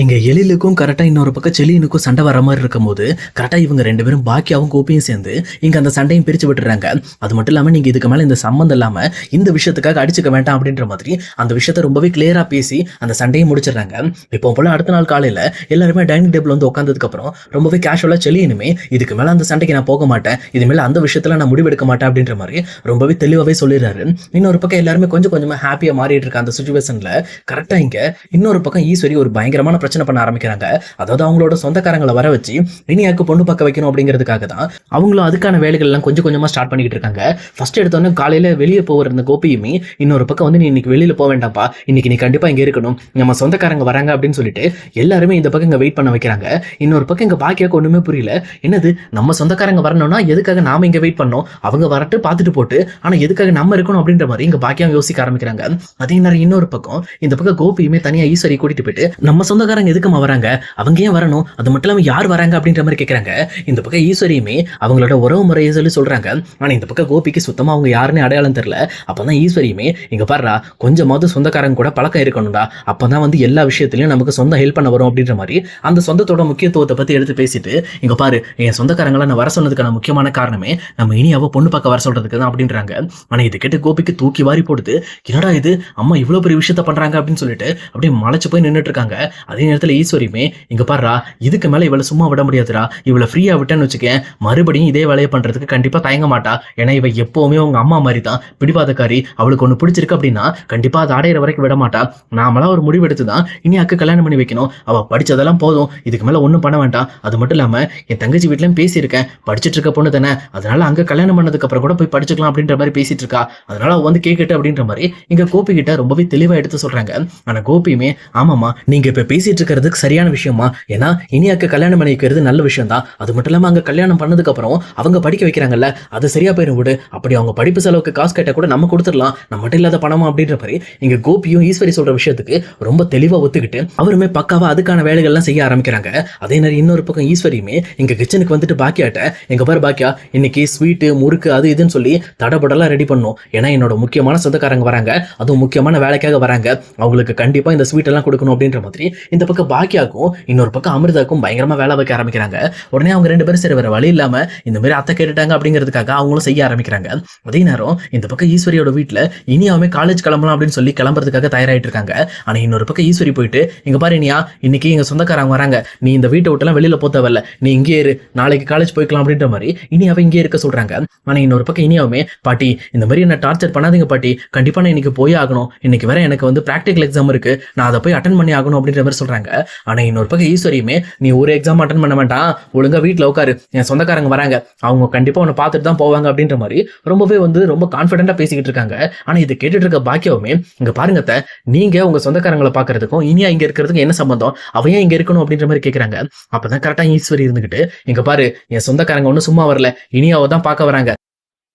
இங்க எழிலுக்கும் கரெக்டா இன்னொரு பக்கம் செலியனுக்கும் சண்டை வர மாதிரி இருக்கும் போது கரெக்டா இவங்க ரெண்டு பேரும் பாக்கியாவும் கோப்பியும் சேர்ந்து இங்க அந்த சண்டையும் பிரிச்சு விட்டுறாங்க. அது மட்டும் இல்லாம நீங்க இதுக்கு மேல இந்த சம்மந்தம் இல்லாம இந்த விஷயத்துக்காக அடிச்சுக்க வேண்டாம் அப்படின்ற மாதிரி அந்த விஷயத்த ரொம்பவே கிளியரா பேசி அந்த சண்டையை முடிச்சிடறாங்க. இப்போ போல அடுத்த நாள் காலையில எல்லாருமே டைனிங் டேபிள் வந்து உட்காந்ததுக்கு அப்புறம் ரொம்பவே கேஷுவலா செலியனுமே இதுக்கு மேல அந்த சண்டைக்கு நான் போக மாட்டேன், இது மேல அந்த விஷயத்துல நான் முடிவெடுக்க மாட்டேன் அப்படின்ற மாதிரி ரொம்பவே தெளிவாவே சொல்லிடுறாரு. இன்னொரு பக்கம் எல்லாருமே கொஞ்சம் கொஞ்சமா ஹாப்பியா மாறிட்டு இருக்க அந்த சுச்சுவேஷன்ல கரெக்டா இங்க இன்னொரு பக்கம் ஈஸ்வரி ஒரு பயங்கரமான பிரச்சனை பண்ண ஆரம்பிக்கிறாங்க. அதாவது அவங்களோட சொந்தக்காரங்களை வர வச்சு இனியாக்கு பொண்ணு பார்க்க வைக்கணும் அப்படிங்கிறதுக்காக தான் அவங்களும் அதுக்கான வேலைகள் எல்லாம் கொஞ்சம் கொஞ்சமா ஸ்டார்ட் பண்ணிக்கிட்டு இருக்காங்க. ஃபர்ஸ்ட் எடுத்தோன்னே காலையில வெளியே போகிற இந்த கோபியுமே இன்னொரு பக்கம் வந்து நீ இன்னைக்கு வெளியில போக வேண்டாம்ப்பா, இன்னைக்கு நீ கண்டிப்பா இங்க இருக்கணும், நம்ம சொந்தக்காரங்க வராங்க அப்படின்னு சொல்லிட்டு எல்லாருமே இந்த பக்கம் இங்க வெயிட் பண்ண வைக்கிறாங்க. இன்னொரு பக்கம் இங்க பாக்கியாக்கு ஒண்ணுமே புரியல. என்னது நம்ம சொந்தக்காரங்க வரணும்னா எதுக்காக நாம இங்க வெயிட் பண்ணோம், அவங்க வரட்டு பார்த்துட்டு போட்டு, ஆனா எதுக்காக நம்ம இருக்கணும் அப்படின்ற மாதிரி இங்க பாக்கியா யோசிக்க ஆரம்பிக்கிறாங்க. அதே நேரம் இன்னொரு பக்கம் இந்த பக்கம் கோபியுமே தனியா ஈஸ்வரி கூட்டிட்டு போயிட்டு நம்ம சொந்தக்காரங்க எதுக்குமா வராங்க, அவங்க ஏன் வரணும், அது மட்டும் இல்லாம யார் வராங்க அப்படின்ற மாதிரி கேட்கறாங்க. இந்த பக்கம் ஈஸ்வரியுமே அவங்களோட உறவு முறையை சொல்லி சொல்றாங்க. ஆனா இந்த பக்கம் கோபிக்கு சுத்தமா அவங்க யாருன்னு அடையாளம் தெரியல. அப்பதான் ஈஸ்வரியுமே இங்க பாருடா கொஞ்சமாவது சொந்தக்காரங்க கூட பழக்கம் இருக்கணும்டா, அப்பதான் வந்து எல்லா விஷயத்திலயும் நமக்கு சொந்த ஹெல்ப் பண்ண வரும் அப்படின்ற மாதிரி அந்த சொந்தத்தோட முக்கியத்துவத்தை பத்தி எடுத்து பேசிட்டு இங்க பாரு என் சொந்தக்காரங்களை நான் வர சொன்னதுக்கான முக்கியமான காரணமே நம்ம இனியாவோ பொண்ணு பார்க்க வர சொல்றதுக்கு தான் அப்படின்றாங்க. ஆனா இது கேட்டு கோபிக்கு தூக்கி வாரி போடுது. என்னடா இது அம்மா இவ்வளவு பெரிய விஷயத்த பண்றாங்க அப்படின்னு சொல்லிட்டு அப்படியே மலைச்சு போய் நின்றுட்டு இருக்காங்க. அதே நேரத்துல ஈஸ்வரியுமே இங்க பாருடா இதுக்கு மேல இவளை சும்மா விட முடியாதுடா, இவளை ஃப்ரீயா விட்டேன்னு வச்சுக்கேன் மறுபடியும் இதே வேலையை பண்றதுக்கு கண்டிப்பா தயங்க மாட்டா, ஏன்னா இவ எப்பவுமே உங்க அம்மா மாதிரி தான் பிடிவாதக்காரி, அவளுக்கு ஒண்ணு பிடிச்சிருக்கு அப்படின்னா கண்டிப்பா அதை அடையிற வரைக்கும் விட மாட்டா, நாமளா ஒரு முடிவு எடுத்து தான் இனி அக்கு கல்யாணம் பண்ணி வைக்கணும், அவ படிச்சதெல்லாம் போதும் இதுக்கு மேல ஒண்ணும் பண்ண வேண்டாம், அது மட்டும் இல்லாம என் தங்கச்சி வீட்லயும் பேசியிருக்கேன் படிச்சுட்டு இருக்க பொண்ணு தானே, அதனால அங்க கல்யாணம் பண்ணதுக்கு அப்புறம் கூட போய் படிச்சுக்கலாம் அப்படின்ற மாதிரி பேசிட்டு இருக்கா, அதனால அவ வந்து கேட்கட்டு அப்படின்ற மாதிரி இங்க கோபி கிட்ட ரொம்பவே தெளிவா எடுத்து சொல்றாங்க. ஆனா கோபியுமே ஆமாமா நீங்க இப்ப பேசிட்டு இருக்கிறதுக்கு சரியான விஷயமா, ஏன்னா இனியாக்கு கல்யாணம் பண்ணி வைக்கிறது நல்ல விஷயம் தான், அது மட்டும் இல்லாம அங்க கல்யாணம் பண்ணதுக்கு அப்புறம் அவங்க படிக்க வைக்கிறாங்கல்ல அது சரியா போயிடும் விடு, அப்படி அவங்க படிப்பு செலவுக்கு காசு கேட்டா கூட நம்ம கொடுத்துடலாம், நம்மகிட்ட இல்லாத பணமா அப்படின்ற மாதிரி இங்க கோபியும் ஈஸ்வரி சொல்ற விஷயத்துக்கு ரொம்ப தெளிவா ஒத்துக்கிட்டு அவருமே பக்காவா அதுக்கான வேலைகள்லாம் செய்ய ஆரம்பிக்கிறாங்க. அதே நேரம் இன்னொரு பக்கம் ஈஸ்வரியுமே இங்க கிச்சனுக்கு வந்துட்டு பாக்கியாட்ட எங்க பாரு பாக்கியா இன்னைக்கு ஸ்வீட்டு முறுக்கு அது இதுன்னு சொல்லி தடபடலாம் ரெடி பண்ணும், ஏன்னா என்னோட முக்கியமான சொந்தக்காரங்க வராங்க, அதுவும் முக்கியமான வேலைக்காக வராங்க, அவங்களுக்கு கண்டிப்பா இந்த ஸ்வீட் எல்லாம் கொடுக்கணும் அப்படின்ற மாதிரி இந்த பக்கம் பாக்கியாக்கும் இன்னொரு பக்கம் அமிர்தாக்கும் பயங்கரமா வேலை வைக்க ஆரம்பிக்கிறாங்க. உடனே அவங்க ரெண்டு பேரும் சரி வேற வழி இல்லாம இந்த மாதிரி அத்தை கேட்டுட்டாங்க அப்படிங்கிறதுக்காக அவங்களும் செய்ய ஆரம்பிக்கிறாங்க. அதே நேரம் இந்த பக்கம் ஈஸ்வரியோட வீட்டுல இனியாவுமே காலேஜ் கிளம்பலாம் அப்படின்னு சொல்லி கிளம்புறதுக்காக தயாராயிட்டு இருக்காங்க. ஆனா இன்னொரு பக்கம் ஈஸ்வரி போயிட்டு இங்க பாரு இனியா இன்னைக்கு எங்க சொந்தக்காரங்க வராங்க, நீ இந்த வீட்டை விட்டுலாம் வெளியில போத்தவல்ல, நீ இங்கே இரு, நாளைக்கு காலேஜ் போய்க்கலாம் அப்படின்ற மாதிரி இனியாவை இங்கே இருக்க சொல்றாங்க. ஆனா இன்னொரு பக்கம் இனியாவுமே பாட்டி இந்த மாதிரி என்ன டார்ச்சர் பண்ணாதீங்க பாட்டி, கண்டிப்பா நான் இன்னைக்கு போய் ஆகணும், இன்னைக்கு வேற எனக்கு வந்து பிராக்டிகல் எக்ஸாம் இருக்கு, நான் அதை போய் அட்டன் பண்ணி ஆகணும் அப்படின்ற மாதிரி சொல்றாங்க. ஆனா இன்னொரு பக்கம் ஈஸ்வரியுமே நீ ஒரு எக்ஸாம் அட்டன் பண்ண வேண்டாம், ஒழுங்கா வீட்டுல உட்காரு, என் சொந்தக்காரங்க வராங்க அவங்க கண்டிப்பா உன்னை பார்த்துட்டு தான் போவாங்க அப்படின்ற மாதிரி ரொம்பவே வந்து ரொம்ப கான்பிடென்டா பேசிக்கிட்டு இருக்காங்க. ஆனா இதை கேட்டுட்டு இருக்க பாக்கியாவுமே இங்க பாருங்க நீங்க உங்க சொந்தக்காரங்களை பாக்குறதுக்கும் இனியா இங்க இருக்கிறதுக்கும் என்ன சம்பந்தம், அவையா இங்க இருக்கணும் அப்படின்ற மாதிரி கேக்குறாங்க. அப்பதான் கரெக்டா ஈஸ்வரி இருந்துகிட்டு இங்க பாரு என் சொந்தக்காரங்க ஒன்னும் சும்மா வரல, இனியாவை தான் பார்க்க வராங்க,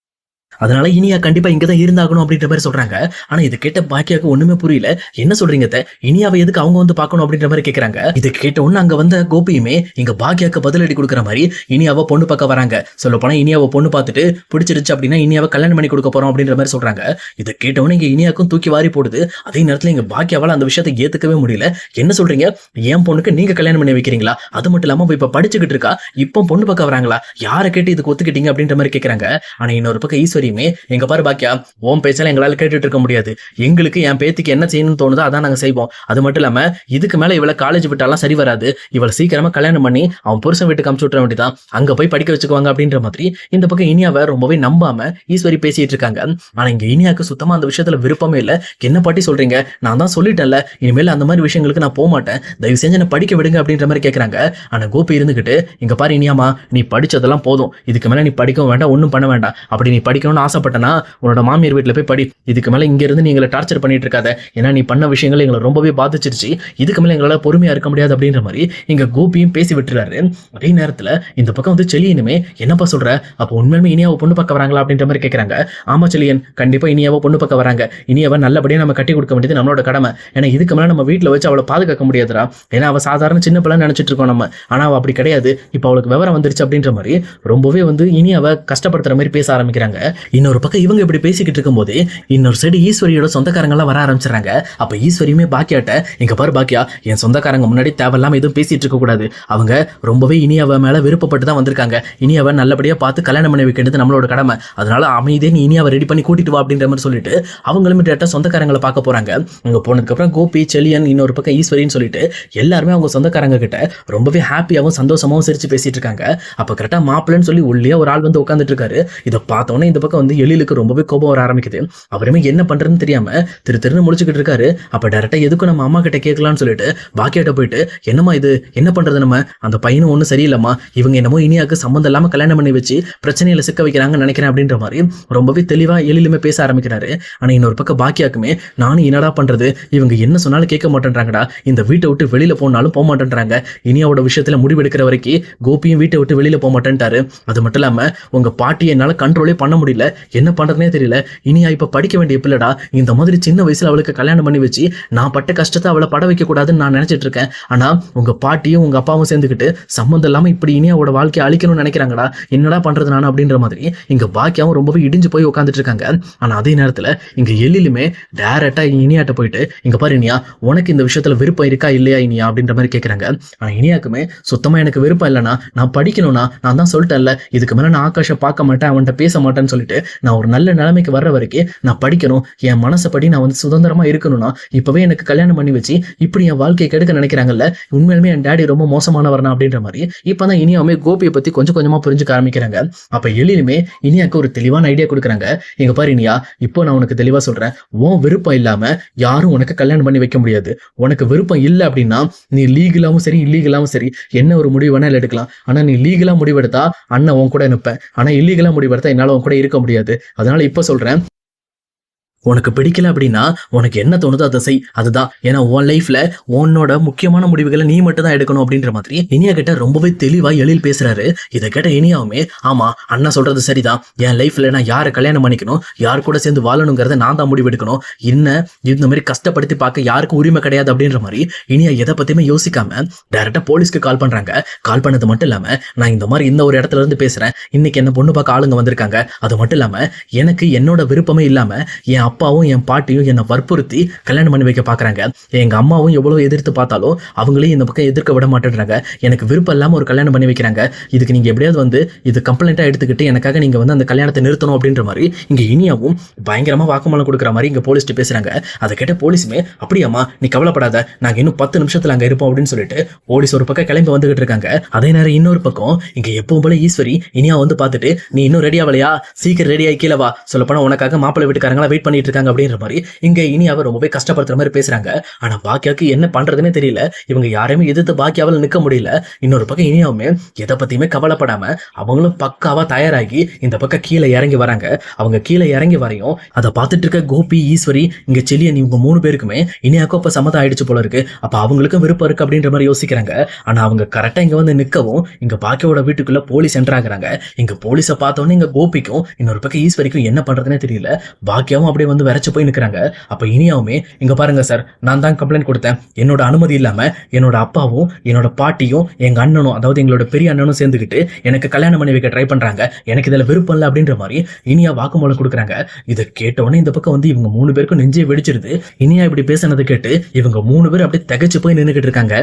அதனால இனியா கண்டிப்பா இங்கதான் இருந்தாகணும் அப்படின்ற மாதிரி சொல்றாங்க. ஆனா இது கேட்ட பாக்கியாக்கு ஒண்ணுமே புரியல, என்ன சொல்றீங்க இனியாவை எதுக்கு அவங்க வந்து பார்க்கணும் அப்படின்ற மாதிரி கேக்குறாங்க. இது கேட்ட ஒண்ணு அங்க வந்த கோபியுமே இங்க பாக்கியாக்கு பதிலடி கொடுக்குற மாதிரி இனியாவை பொண்ணு பார்க்க வராங்க. சொல்ல போனா இனியாவை பொண்ணு பார்த்துட்டு பிடிச்சிருச்சு அப்படின்னா இனியாவை கல்யாணம் பண்ணி கொடுக்க போறோம் அப்படின்ற மாதிரி சொல்றாங்க. இது கேட்டவொன்னு இங்க இனியாக்கும் தூக்கி வாரி போடுது. அதே நேரத்துல இங்க பாக்கியாவால அந்த விஷயத்தை ஏத்துக்கவே முடியல. என்ன சொல்றீங்க, என் பொண்ணுக்கு நீங்க கல்யாணம் பண்ணி வைக்கிறீங்களா, அது மட்டும் இல்லாம இப்ப படிச்சுக்கிட்டு இருக்கா, இப்போ பொண்ணு பார்க்க வராங்களா, யாரை கேட்டு இதுக்கு ஒத்துக்கிட்டீங்க அப்படின்ற மாதிரி கேக்குறாங்க. ஆனா இன்னொரு பக்கம் ஈஸ்வரி எங்க பாரு பாக்கியா ஓம் பேச்சால எங்களால கேட்டுட்டு இருக்க முடியாது, எங்களுக்கு என் பேத்திக்கு என்ன செய்யணும்னு தோணுதோ அதான் நாங்க செய்வோம், அது மட்டும் இல்லாம இதுக்கு மேல இவளை காலேஜ் விட்டாலாம் சரி வராது, இவளை சீக்கிரமா கல்யாணம் பண்ணி அவன் புருஷன் வீட்டுக்கு அமுச்சு விட்டுற வேண்டியதான், அங்க போய் படிக்க வச்சுக்குவாங்க அப்படின்ற மாதிரி இந்த பக்கம் இனியாவை ரொம்பவே நம்பாம ஈஸ்வரி பேசிட்டு இருக்காங்க. ஆனா இங்க இனியாக்கு சுத்தமா அந்த விஷயத்துல விருப்பமே இல்ல. என்ன பாட்டி சொல்றீங்க, நான் தான் சொல்லிட்டேன்ல இனிமேல் அந்த மாதிரி விஷயங்களுக்கு நான் போக மாட்டேன், தயவு செஞ்சு என்ன படிக்க விடுங்க அப்படின்ற மாதிரி கேக்குறாங்க. ஆனா கோபி இருந்துகிட்டு இங்க பாரு இனியாமா நீ படிச்சதெல்லாம் போதும், இதுக்கு மேல நீ படிக்கவும் வேண்டாம் ஒன்னும் பண்ண வேண்டாம், அப்படி நீ படிக்கணும்னு ஆசைப்பட்டனா உன்னோட மாமியார் வீட்டுல போய் படி, இதுக்கு மேல இங்க இருந்து நீங்களை டார்ச்சர் பண்ணிட்டு இருக்காத, ஏன்னா நீ பண்ண விஷயங்கள் எங்களை ரொம்பவே பாதிச்சிருச்சு, இதுக்கு மேல எங்களால பொறுமையா இருக்க முடியாது அப்படின்ற மாதிரி இங்க கோபியும் பேசி விட்டுறாரு. அதே நேரத்துல இந்த பக்கம் வந்து செலியனுமே என்னப்பா சொல்ற, அப்ப உண்மையுமே இனியாவை பொண்ணு பார்க்க வராங்களா அப்படின்ற மாதிரி கேக்குறாங்க. ஆமா செலியன் கண்டிப்பா இனியாவை பொண்ணு பார்க்க வராங்க, இனியாவை நல்லபடியா நம்ம கட்டி கொடுக்க வேண்டியது நம்மளோட கடமை, ஏன்னா இதுக்கு மேல நம்ம வீட்டுல வச்சு அவளை பாதுகாக்க முடியாதுடா, ஏன்னா அவ சாதாரண சின்ன பிள்ளை நினைச்சிட்டு இருக்கோம் நம்ம, ஆனா அவ அப்படி கிடையாது, இப்ப அவளுக்கு விவரம் வந்துருச்சு அப்படின்ற மாதிரி ரொம்பவே வந்து இனியாவை கஷ்டப்படுத்துற மாதிரி பேச ஆரம்பிக்கிறாங்க. இன்னொரு பக்கம் இவங்க இப்படி பேசிக்கிட்டு இருக்கும்போது இன்னொரு சைடு ஈஸ்வரியோட சொந்தக்காரங்க எல்லாம் வர ஆரம்பிச்சிடறாங்க. அப்ப ஈஸ்வரியுமே பாக்கியாட்ட, இங்க பாரு பாக்கியா, என் சொந்தக்காரங்க முன்னாடி தேவையில்லாம எதுவும் பேசிட்டு இருக்க கூடாது. அவங்க ரொம்பவே இனியாவ மேல விருப்பப்பட்டு தான் வந்திருக்காங்க. இனியாவ நல்லபடியா பார்த்து கல்யாணம் பண்ணி வைக்கிறது நம்மளோட கடமை. அதனால அமைதியே நீ இனியாவை ரெடி பண்ணி கூட்டிட்டு வா அப்படின்ற மாதிரி சொல்லிட்டு அவங்களுமே டேரக்டா சொந்தக்காரங்களை பார்க்க போறாங்க. அங்க போனதுக்கு அப்புறம் கோபி, செலியன், இன்னொரு பக்கம் ஈஸ்வரின்னு சொல்லிட்டு எல்லாருமே அவங்க சொந்தக்காரங்க கிட்ட ரொம்பவே ஹாப்பியாவும் சந்தோஷமாவும் சிரிச்சு பேசிட்டு இருக்காங்க. அப்ப கரெக்டா மாப்பிள்ளைன்னு சொல்லி உள்ளே ஒரு ஆள் வந்து உட்காந்துட்டு இருக்காரு. இதை பார்த்தோன்னே இந்த பக்கம் வந்து எழிலுக்கு ரொம்பவே கோபம் வர ஆரம்பிக்குது. அவருமே என்ன பண்றதுன்னு தெரியாம திருன்னு முடிச்சுக்கிட்டு இருக்காரு. அப்ப டைரக்டா எதுக்கும் நம்ம அம்மா கிட்ட கேட்கலாம்னு சொல்லிட்டு பாக்கியாட்ட போயிட்டு, என்னம்மா இது, என்ன பண்றது, நம்ம அந்த பையனும் ஒன்றும் சரியில்லைம்மா, இவங்க என்னமோ இனியாக்கு சம்மந்தம் இல்லாம கல்யாணம் பண்ணி வச்சு பிரச்சனையில சிக்க வைக்கிறாங்கன்னு நினைக்கிறேன் அப்படின்ற மாதிரி ரொம்பவே தெளிவா எழிலுமே பேச ஆரம்பிக்கிறாரு. ஆனா இன்னொரு பக்கம் பாக்கியாக்குமே, நானும் என்னடா பண்றது, இவங்க என்ன சொன்னாலும் கேட்க மாட்டேன்றாங்கடா, இந்த வீட்டை விட்டு வெளியில போனாலும் போக மாட்டேன்றாங்க, இனியாவோட விஷயத்துல முடிவெடுக்கிற வரைக்கும் கோபியும் வீட்டை விட்டு வெளியில போக மாட்டேன்ட்டாரு. அது மட்டும் இல்லாம உங்க பாட்டியை என்னால கண்ட்ரோலே பண்ண முடியல, என்ன பண்றதுனே தெரியல, இனியா இப்ப படிக்க வேண்டிய பிள்ளடா, இந்த மாதிரி சின்ன வயசுல அவளுக்கு கல்யாணம் பண்ணி வச்சு நான் பட்ட கஷ்டத்தை அவளை பட வைக்க கூடாதுன்னு நான் நினைச்சிட்டு இருக்கேன். ஆனா உங்க பாட்டியும் உங்க அப்பாவும் சேர்ந்துக்கிட்டு சம்மந்தம் இல்லாம இப்படி இனியாவோட வாழ்க்கையை அழிக்கணும்னு நினைக்கிறாங்கடா, என்னடா பண்றது நான் அப்படின்ற மாதிரி இங்க பாக்கியாவும் ரொம்பவே இடிஞ்சு போய் உட்காந்துட்டு இருக்காங்க. ஆனா அதே நேரத்துல இங்க எழிலுமே டைரக்டா இனியாட்ட போயிட்டு, இங்க பாரு இனியா, உனக்கு இந்த விஷயத்துல விருப்பம் இருக்கா இல்லையா இனியா அப்படின்ற மாதிரி கேட்கறாங்க. ஆனா இனியாக்குமே சுத்தமா எனக்கு விருப்பம் இல்லைனா, நான் படிக்கணும்னா, நான் தான் சொல்லிட்டேன்ல, இதுக்கு மேல நான் ஆகாஷை பார்க்க மாட்டேன், அவன்கிட்ட பேச மாட்டேன்னு சொல்லிட்டு நான் ஒரு நல்ல நிலைமைக்கு வர்ற வரைக்கும் நான் படிக்கணும், என் மனசப்படி நான் வந்து சுதந்திரமா இருக்கணும்னா இப்பவே எனக்கு கல்யாணம் பண்ணி வச்சு இப்படி என் வாழ்க்கையை கெடுக்க நினைக்கிறாங்கல்ல, உண்மையிலுமே என் டாடி ரொம்ப மோசமானவர்னா அப்படின்ற மாதிரி இப்பதான் இனியாவுமே கோபியை பத்தி கொஞ்சம் கொஞ்சமா புரிஞ்சுக்க ஆரம்பிக்கிறாங்க. அப்ப எழிலுமே இனியாக்கு ஒரு தெளிவான ஐடியா கொடுக்குறாங்க. இங்க பாரு இனியா, இப்போ நான் உனக்கு தெளிவா சொல்றேன், உன் விருப்பம் இல்லாம யாரும் உனக்கு கல்யாணம் பண்ணி வைக்க முடியாது. உனக்கு விருப்பம் இல்லை அப்படின்னா நீ லீகலாவும் சரி இல்லீகலாவும் சரி என்ன ஒரு முடிவு வேணாலும் எடுக்கலாம். ஆனா நீ லீகலா முடிவெடுத்தா அண்ணன் உன் கூட நிற்பேன், ஆனா இல்லீகலா முடிவெடுத்தா என்னால உன் கூட இருக்க முடியாது. அதனால இப்ப சொல்றேன், உனக்கு பிடிக்கல அப்படின்னா உனக்கு என்ன தோணுதோ அதை செய், அதுதான். ஏன்னா உன் லைஃப்ல உன்னோட முக்கியமான முடிவுகளை நீ மட்டும் தான் எடுக்கணும் அப்படின்ற மாதிரி இனியா கிட்ட ரொம்பவே தெளிவா எழில் பேசுறாரு. இதை கேட்ட இனியாவுமே, ஆமா அண்ணா சொல்றது சரிதான், என் லைஃப்ல நான் யாரை கல்யாணம் பண்ணிக்கணும், யார் கூட சேர்ந்து வாழணுங்கிறத நான் தான் முடிவு எடுக்கணும், இந்த மாதிரி கஷ்டப்படுத்தி பார்க்க யாருக்கும் உரிமை கிடையாது அப்படின்ற மாதிரி இனியா எதை பத்தியுமே யோசிக்காம டைரக்டா போலீஸ்க்கு கால் பண்றாங்க. கால் பண்ணது மட்டும் இல்லாம, நான் இந்த மாதிரி இந்த ஒரு இடத்துல இருந்து பேசுறேன், இன்னைக்கு என்ன பொண்ணு பார்க்க ஆளுங்க வந்திருக்காங்க, அது மட்டும் இல்லாம எனக்கு என்னோட விருப்பமே இல்லாம என் அப்பாவும் என் பாட்டியும் என்னை வற்புறுத்தி கல்யாணம் பண்ணி வைக்க பாக்குறாங்க. எங்க அம்மாவும் எவ்வளவு எதிர்த்து பார்த்தாலும் அவங்களையும் இந்த பக்கம் எதிர்க்க விட மாட்டேன்றாங்க. எனக்கு விருப்பம் இல்லாம ஒரு கல்யாணம் பண்ணி வைக்கிறாங்க. இதுக்கு நீங்க எப்படியாவது வந்து இது கம்ப்ளைண்டா எடுத்துக்கிட்டு எனக்காக நீங்க வந்து அந்த கல்யாணத்தை நிறுத்தணும் அப்படின்ற மாதிரி இங்க இனியாவும் பயங்கரமா வாக்குமூலம் கொடுக்குற மாதிரி இங்க போலீஸ்ட்டு பேசுறாங்க. அதை கேட்ட போலீஸுமே, அப்படியாமா நீ கவலைப்படாத, நாங்க இன்னும் 10 நிமிஷத்துல அங்க இருப்போம் அப்படின்னு சொல்லிட்டு போலீஸ் ஒரு பக்கம் கிளம்பி வந்துகிட்டு இருக்காங்க. அதே நேரம் இன்னொரு பக்கம் இங்க எப்பவும் போல ஈஸ்வரி இனியா வந்து பார்த்துட்டு, நீ இன்னும் ரெடி ஆகலையா, சீக்கிரம் ரெடி ஆகி கீழே வா, சொல்லப்போனா உனக்காக மாப்பிள்ளை வீட்டுக்காரங்களா வெயிட் பண்ணிட்டு இருக்காங்க அப்படின்ற மாதிரி இங்க இனியாவை ரொம்பவே கஷ்டப்படுத்துற மாதிரி பேசுறாங்க. ஆனா பாக்கியாவுக்கு என்ன பண்றதுன்னே தெரியல. இவங்க யாரையுமே எதிர்த்து பாக்கியாவால நிக்க முடியல. இன்னொரு பக்கம் இனியாவுமே எதை பத்தியுமே கவலைப்படாம அவங்களும் பக்காவா தயாராகி இந்த பக்கம் கீழே இறங்கி வராங்க. அவங்க கீழே இறங்கி வரையும் அதை பார்த்துட்டு இருக்க கோபி, ஈஸ்வரி, இங்க செலியன், இவங்க 3 பேருக்குமே இனியாக்கும் அப்ப சம்மதம் ஆயிடுச்சு போல இருக்கு. அப்ப அவங்களுக்கும் விருப்பம் இருக்கு அப்படின்ற மாதிரி யோசிக்கிறாங்க. ஆனா அவங்க கரெக்டா இங்க வந்து நிக்கவும் இங்க பாக்கியோட வீட்டுக்குள்ள போலீஸ் என்டர் ஆகுறாங்க. இங்க போலீஸை பார்த்தோன்னே இங்க கோபிக்கும் இன்னொரு பக்கம் ஈஸ்வரிக்கும் என்ன பண்றதுன்னே தெரியல. பாக்கியாவும் அப்படியே வந்து வரைச்சு போய் நிக்கிறாங்க. அப்ப இனியாவுமே, இங்க பாருங்க சார், நான் தான் கம்ப்ளைண்ட் கொடுத்தேன், என்னோட அனுமதி இல்லாம என்னோட அப்பாவும் என்னோட பாட்டியும் எங்க அண்ணனும், அதாவது எங்களோட பெரிய அண்ணனும் சேர்ந்துக்கிட்டு எனக்கு கல்யாணம் பண்ணி வைக்க ட்ரை பண்றாங்க, எனக்கு இதுல விருப்பம் இல்லை அப்படின்ற மாதிரி இனியா வாக்குமூலம் கொடுக்குறாங்க. இதை கேட்டவுடனே இந்த பக்கம் வந்து இவங்க 3 பேருக்கும் நெஞ்சே வெடிச்சிருது. இனியா இப்படி பேசினதை கேட்டு இவங்க 3 பேர் அப்படியே திகைச்சு போய் நின்றுகிட்டு இருக்காங்க.